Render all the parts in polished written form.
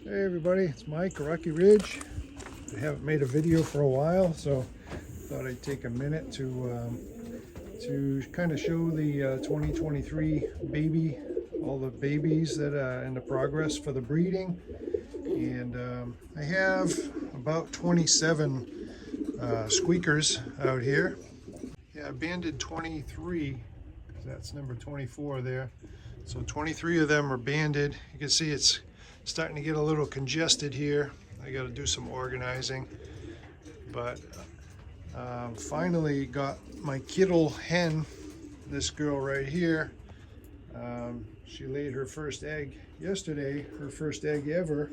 Hey everybody, it's Mike, Rocky Ridge. I haven't made a video for a while, so thought I'd take a minute to kind of show the 2023 baby, all the babies that are in the progress for the breeding. And I have about 27 squeakers out here. Yeah, I banded 23, that's number 24 there. So 23 of them are banded. You can see it's starting to get a little congested here. I got to do some organizing, but finally got my kittle hen, this girl right here. She laid her first egg yesterday, her first egg ever,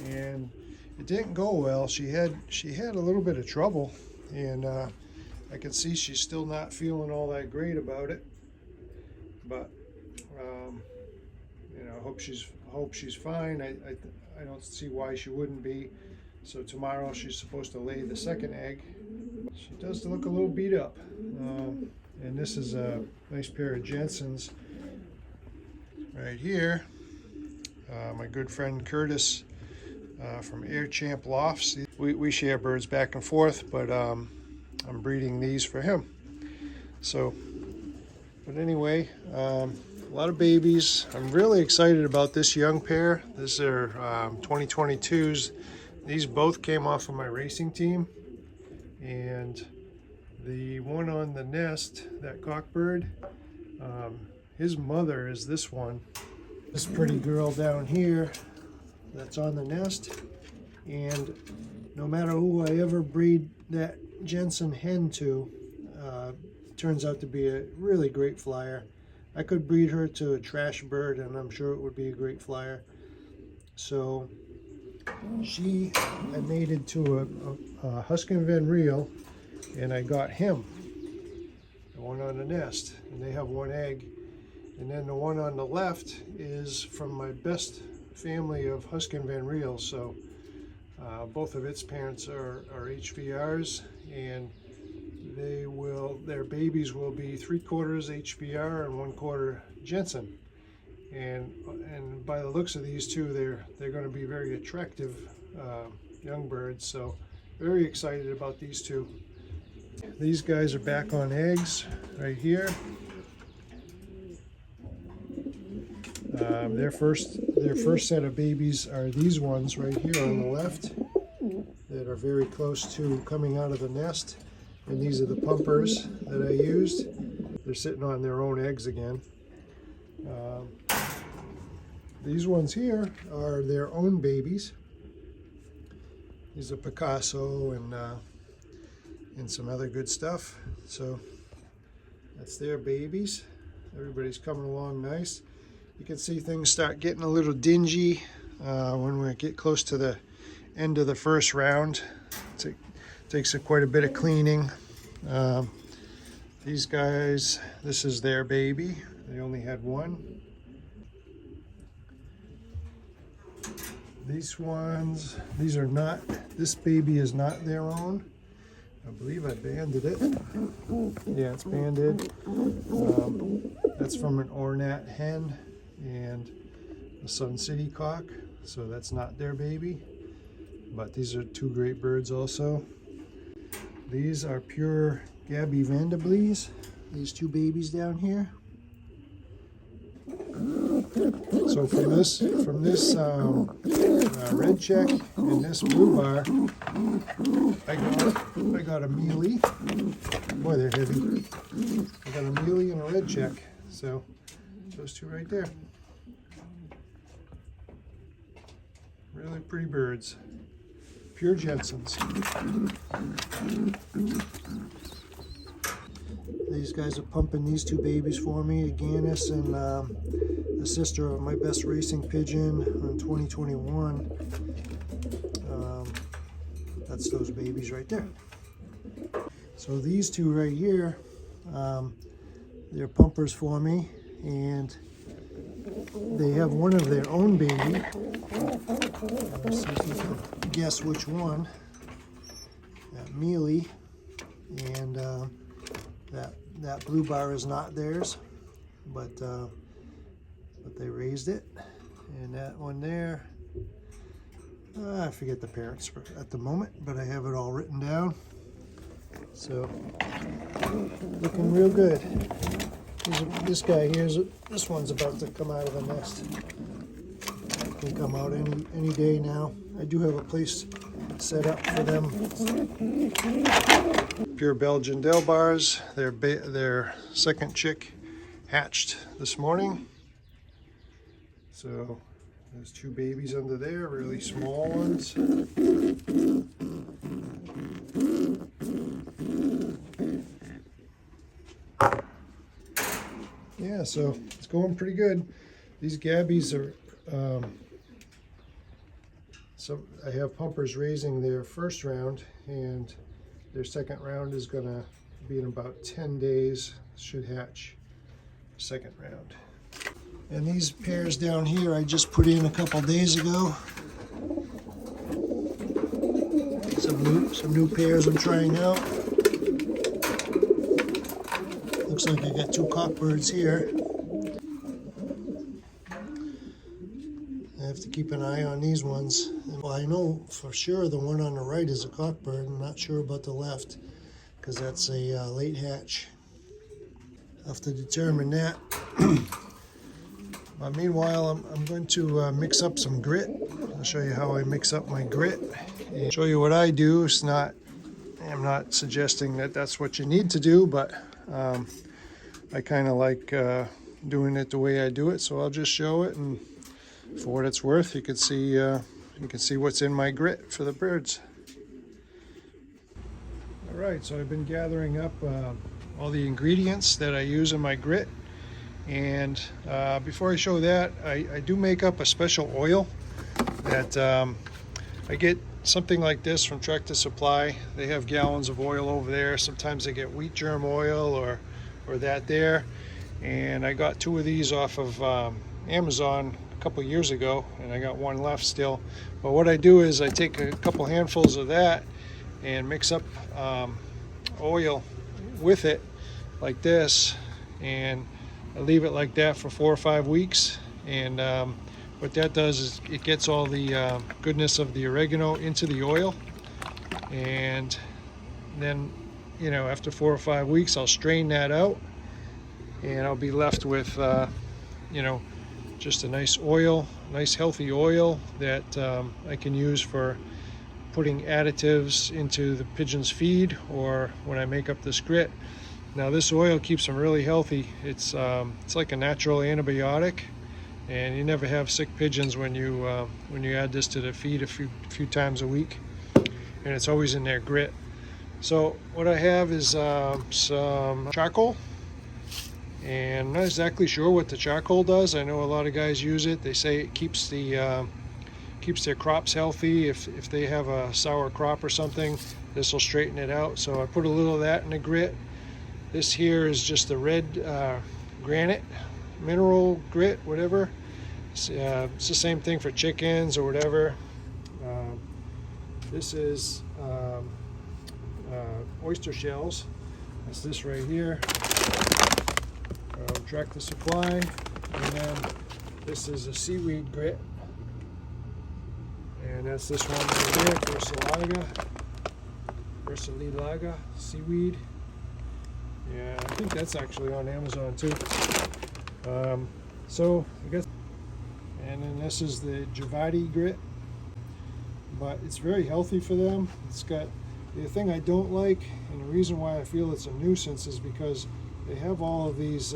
and it didn't go well. She had a little bit of trouble, and I can see she's still not feeling all that great about it, but you know, I hope she's fine. I don't see why she wouldn't be. So tomorrow she's supposed to lay the second egg. She does look a little beat up, and this is a nice pair of Jensens right here. My good friend Curtis from Air Champ Lofts. We share birds back and forth, but I'm breeding these for him. So, but anyway, a lot of babies. I'm really excited about this young pair. These are 2022s. These both came off of my racing team, and the one on the nest, that cockbird, his mother is this one. This pretty girl down here that's on the nest, and no matter who I ever breed that Jensen hen to, turns out to be a really great flyer. I could breed her to a trash bird and I'm sure it would be a great flyer. So I mated to a Husky Van Riel, and I got him, the one on the nest, and they have one egg. And then the one on the left is from my best family of Husky Van Riels. So both of its parents are HVRs, and their babies will be 3/4 HVR and 1/4 Jensen. And by the looks of these two, they're going to be very attractive young birds. So very excited about these two. These guys are back on eggs right here. Their first set of babies are these ones right here on the left that are very close to coming out of the nest. And these are the pumpers that I used. They're sitting on their own eggs again. These ones here are their own babies. These are Picasso and some other good stuff. So that's their babies. Everybody's coming along nice. You can see things start getting a little dingy when we get close to the end of the first round. It takes quite a bit of cleaning. These guys, this is their baby. They only had one. These ones, this baby is not their own. I believe I banded it. Yeah, it's banded. That's from an Ornat hen and a Sun City cock, so that's not their baby. But these are two great birds also. These are pure Gabby Vanderblees, these two babies down here. So from this red check and this blue bar, I got a mealy. Boy, they're heavy. I got a mealy and a red check. So those two right there. Really pretty birds. Pure Jensens. These guys are pumping these two babies for me, a Gannis and the sister of my best racing pigeon in 2021. That's those babies right there. So these two right here, they're pumpers for me, and they have one of their own baby. Let's see if you can guess which one. That mealy, and that blue bar is not theirs, but they raised it. And that one there I forget the parents at the moment, but I have it all written down. So, looking real good. This guy here, this one's about to come out of the nest. Can come out any day now. I do have a place set up for them. Pure Belgian Del Bars. Their second chick hatched this morning. So there's 2 babies under there, really small ones. Yeah, so it's going pretty good. These gabbies are, so I have pumpers raising their first round, and their second round is gonna be in about 10 days, should hatch second round. And these pairs down here I just put in a couple days ago. Some new pairs I'm trying out. Looks like I got 2 cockbirds here. I have to keep an eye on these ones. Well, I know for sure the one on the right is a cockbird. I'm not sure about the left because that's a late hatch. I'll have to determine that. But meanwhile, I'm going to mix up some grit. I'll show you how I mix up my grit and show you what I do. I'm not suggesting that that's what you need to do, but I kind of like doing it the way I do it. So I'll just show it, and for what it's worth, you can see what's in my grit for the birds. All right, so I've been gathering up all the ingredients that I use in my grit. And before I show that, I do make up a special oil that I get something like this from Tractor Supply. They have gallons of oil over there. Sometimes I get wheat germ oil or that there. And I got 2 of these off of Amazon a couple years ago, and I got 1 left still. But what I do is I take a couple handfuls of that and mix up oil with it like this, and I leave it like that for 4 or 5 weeks, and what that does is it gets all the goodness of the oregano into the oil, and then, you know, after 4 or 5 weeks I'll strain that out, and I'll be left with you know, just a nice oil, nice healthy oil that I can use for putting additives into the pigeons' feed or when I make up this grit. Now this oil keeps them really healthy. It's like a natural antibiotic, and you never have sick pigeons when you add this to the feed a few times a week, and it's always in their grit. So what I have is some charcoal, and I'm not exactly sure what the charcoal does. I know a lot of guys use it. They say it keeps their crops healthy. If they have a sour crop or something, this will straighten it out. So I put a little of that in the grit. This here is just the red granite, mineral grit, whatever. It's the same thing for chickens or whatever. This is oyster shells. That's this right here. Tractor Supply. And then this is a seaweed grit. And that's this one right there, Versalilaga seaweed. Yeah, I think that's actually on Amazon too. So I guess, and then this is the Javati grit, but it's very healthy for them. It's got, the thing I don't like, and the reason why I feel it's a nuisance, is because they have all of these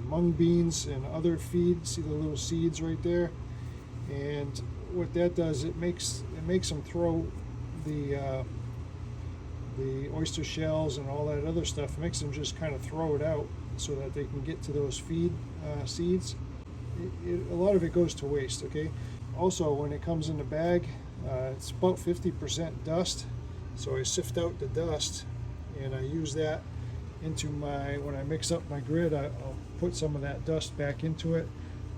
mung beans and other feed. See the little seeds right there, and what that does, it makes them throw the oyster shells and all that other stuff. It makes them just kind of throw it out so that they can get to those feed seeds. A lot of it goes to waste. Okay. Also, when it comes in the bag, it's about 50% dust. So I sift out the dust, and I use that into when I mix up my grit, I'll put some of that dust back into it,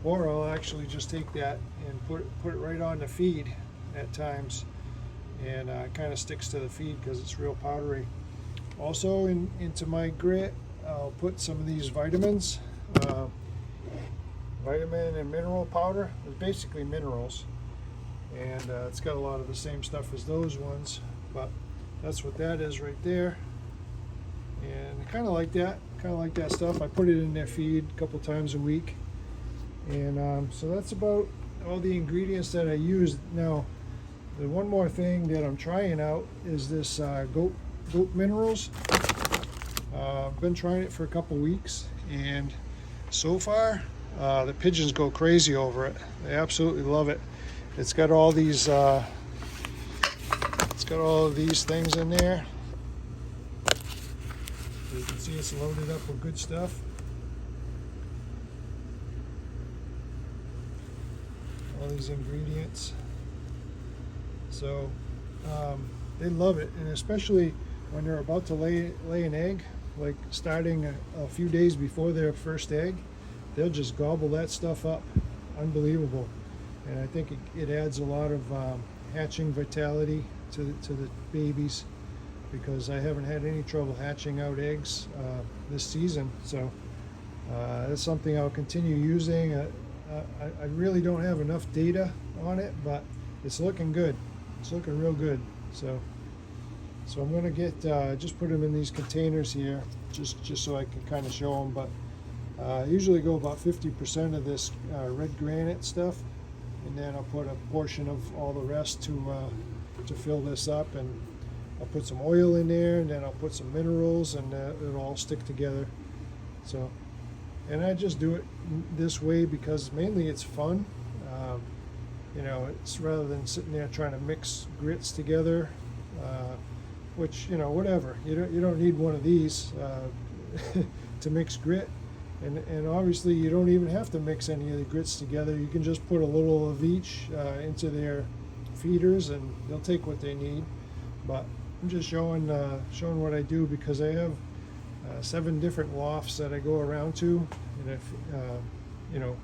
or I'll actually just take that and put it right on the feed at times, and it kind of sticks to the feed because it's real powdery. Also into my grit, I'll put some of these vitamins, vitamin and mineral powder. It's basically minerals, and it's got a lot of the same stuff as those ones, but that's what that is right there. And I kind of like that stuff. I put it in their feed a couple times a week, and so that's about all the ingredients that I use. Now, the one more thing that I'm trying out is this goat minerals. I've been trying it for a couple weeks, and so far the pigeons go crazy over it. They absolutely love it. It's got all these all of these things in there. You can see it's loaded up with good stuff. All these ingredients. So they love it, and especially when they're about to lay an egg, like starting a few days before their first egg, they'll just gobble that stuff up. Unbelievable. And I think it adds a lot of hatching vitality to the babies, because I haven't had any trouble hatching out eggs this season. So that's something I'll continue using. I really don't have enough data on it, but it's looking good. It's looking real good. So I'm going to get just put them in these containers here, just so I can kind of show them. But I usually go about 50% of this red granite stuff, and then I'll put a portion of all the rest to fill this up, and I'll put some oil in there, and then I'll put some minerals, and it'll all stick together. So, and I just do it this way because mainly it's fun. You know, it's rather than sitting there trying to mix grits together, which, you know, whatever. You don't need one of these to mix grit, and obviously you don't even have to mix any of the grits together. You can just put a little of each into their feeders, and they'll take what they need. But I'm just showing what I do, because I have 7 different lofts that I go around to, and if you know,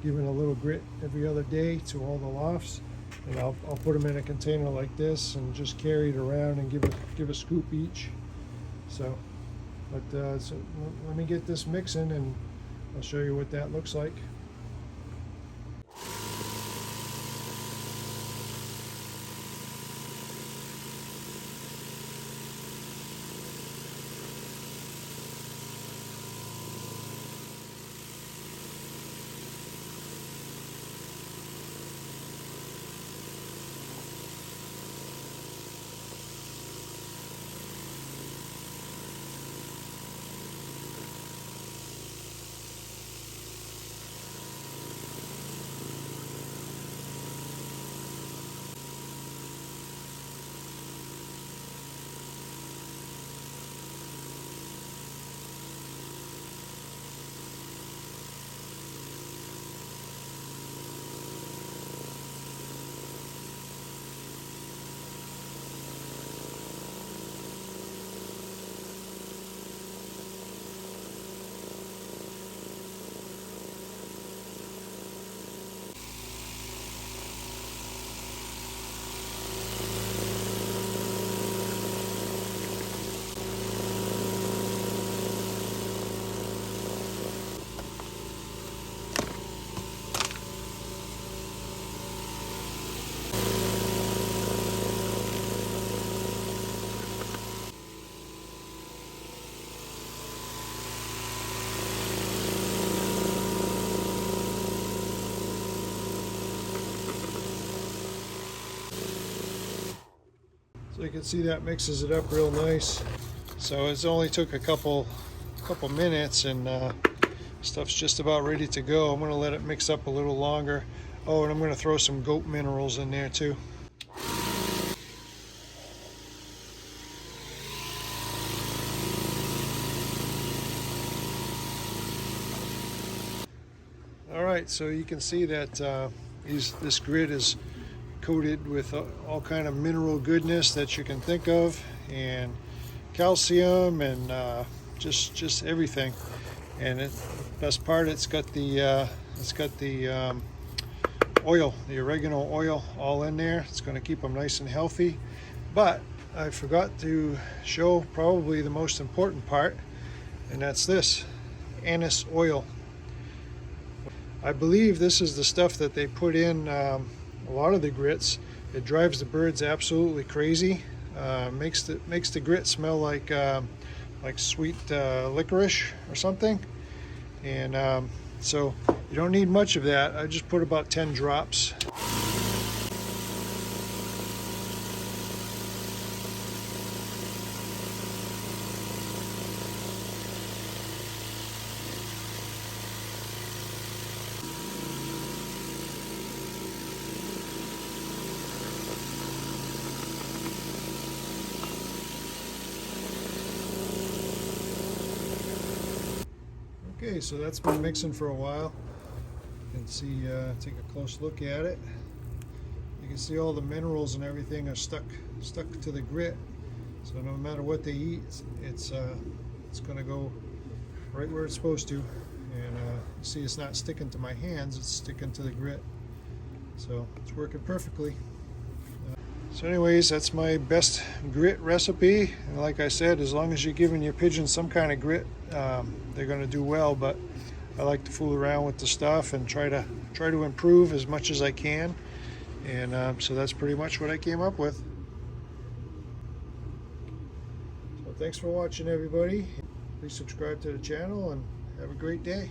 giving a little grit every other day to all the lofts, and I'll put them in a container like this and just carry it around and give a scoop each. So, but so let me get this mixing, and I'll show you what that looks like. So you can see that mixes it up real nice. So it's only took a couple minutes, and stuff's just about ready to go. I'm going to let it mix up a little longer. Oh, and I'm going to throw some goat minerals in there too. Alright, so you can see that this grid is coated with all kind of mineral goodness that you can think of, and calcium, and just everything. And best part, it's got the oil, the oregano oil, all in there. It's going to keep them nice and healthy. But I forgot to show probably the most important part, and that's this anise oil. I believe this is the stuff that they put in a lot of the grits. It drives the birds absolutely crazy. Makes the grit smell like sweet licorice or something. And so you don't need much of that. I just put about 10 drops. Okay, so that's been mixing for a while. You can see, take a close look at it. You can see all the minerals and everything are stuck to the grit. So no matter what they eat, it's going to go right where it's supposed to. And you see, it's not sticking to my hands; it's sticking to the grit. So it's working perfectly. So anyways, that's my best grit recipe. And like I said, as long as you're giving your pigeons some kind of grit, they're going to do well. But I like to fool around with the stuff and try to improve as much as I can. And so that's pretty much what I came up with. So thanks for watching, everybody. Please subscribe to the channel and have a great day.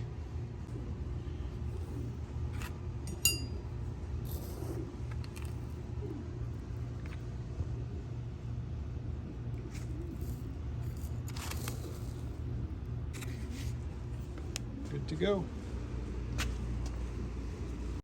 Good to go.